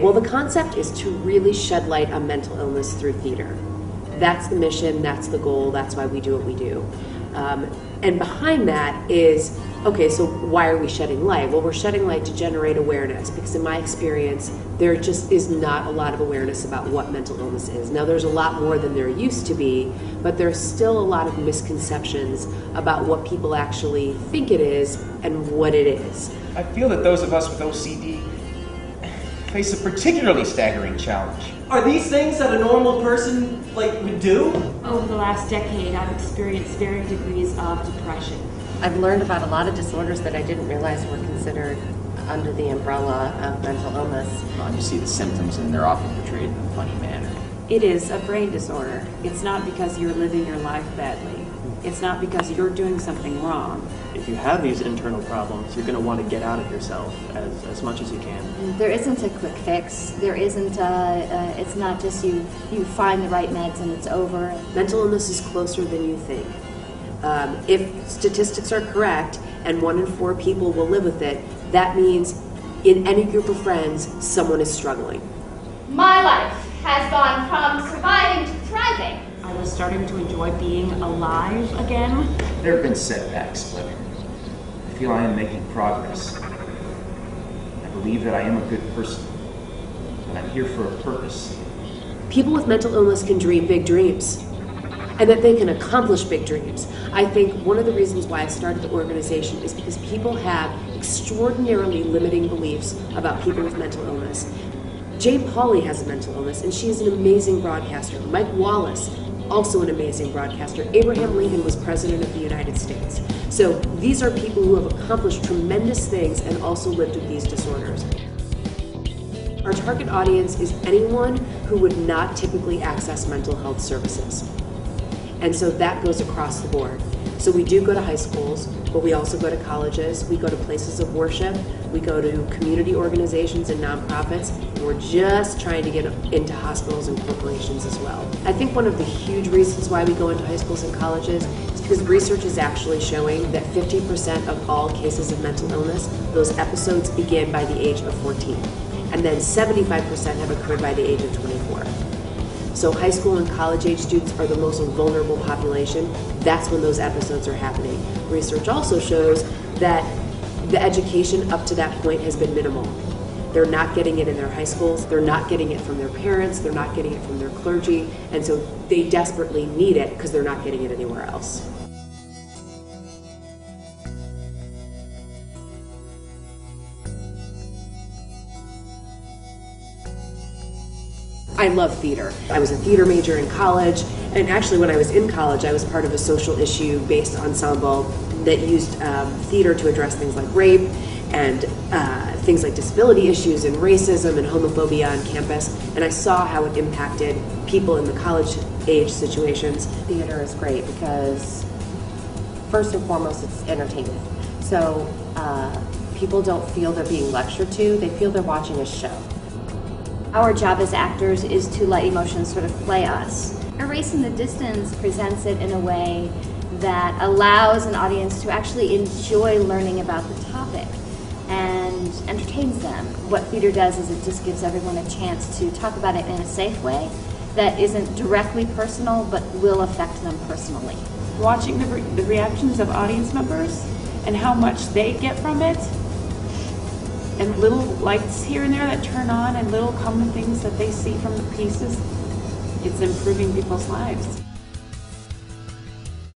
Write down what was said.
Well, the concept is to really shed light on mental illness through theater. That's the mission, that's the goal, that's why we do what we do. And behind that is, okay, so why are we shedding light? Well, we're shedding light to generate awareness, because in my experience, there just is not a lot of awareness about what mental illness is. Now, there's a lot more than there used to be, but there's still a lot of misconceptions about what people actually think it is and what it is. I feel that those of us with OCD face a particularly staggering challenge. Are these things that a normal person would do? Over the last decade, I've experienced varying degrees of depression. I've learned about a lot of disorders that I didn't realize were considered under the umbrella of mental illness. You see the symptoms and they're often portrayed in a funny manner. It is a brain disorder. It's not because you're living your life badly. It's not because you're doing something wrong. If you have these internal problems, you're going to want to get out of yourself as much as you can. There isn't a quick fix. There isn't it's not just you find the right meds and it's over. Mental illness is closer than you think. If statistics are correct and 1 in 4 people will live with it, that means in any group of friends, someone is struggling. My life has gone from surviving to thriving. I was starting to enjoy being alive again. There have been setbacks, but I feel I am making progress. I believe that I am a good person, and I'm here for a purpose. People with mental illness can dream big dreams, and that they can accomplish big dreams. I think one of the reasons why I started the organization is because people have extraordinarily limiting beliefs about people with mental illness. Jane Pauley has a mental illness, and she is an amazing broadcaster. Mike Wallace, also an amazing broadcaster. Abraham Lincoln was president of the United States. So these are people who have accomplished tremendous things and also lived with these disorders. Our target audience is anyone who would not typically access mental health services. And so that goes across the board. So we do go to high schools, but we also go to colleges, we go to places of worship, we go to community organizations and nonprofits, and we're just trying to get into hospitals and corporations as well. I think one of the huge reasons why we go into high schools and colleges is because research is actually showing that 50% of all cases of mental illness, those episodes begin by the age of 14. And then 75% have occurred by the age of 24. So high school and college age students are the most vulnerable population. That's when those episodes are happening. Research also shows that the education up to that point has been minimal. They're not getting it in their high schools, they're not getting it from their parents, they're not getting it from their clergy, and so they desperately need it because they're not getting it anywhere else. I love theater. I was a theater major in college, and actually when I was in college I was part of a social issue-based ensemble that used theater to address things like rape and things like disability issues and racism and homophobia on campus, and I saw how it impacted people in the college age situations. Theater is great because first and foremost it's entertainment. So people don't feel they're being lectured to, they feel they're watching a show. Our job as actors is to let emotions sort of play us. Erasing the Distance presents it in a way that allows an audience to actually enjoy learning about the topic and entertains them. What theater does is it just gives everyone a chance to talk about it in a safe way that isn't directly personal but will affect them personally. Watching the reactions of audience members and how much they get from it, and little lights here and there that turn on and little common things that they see from the pieces, it's improving people's lives.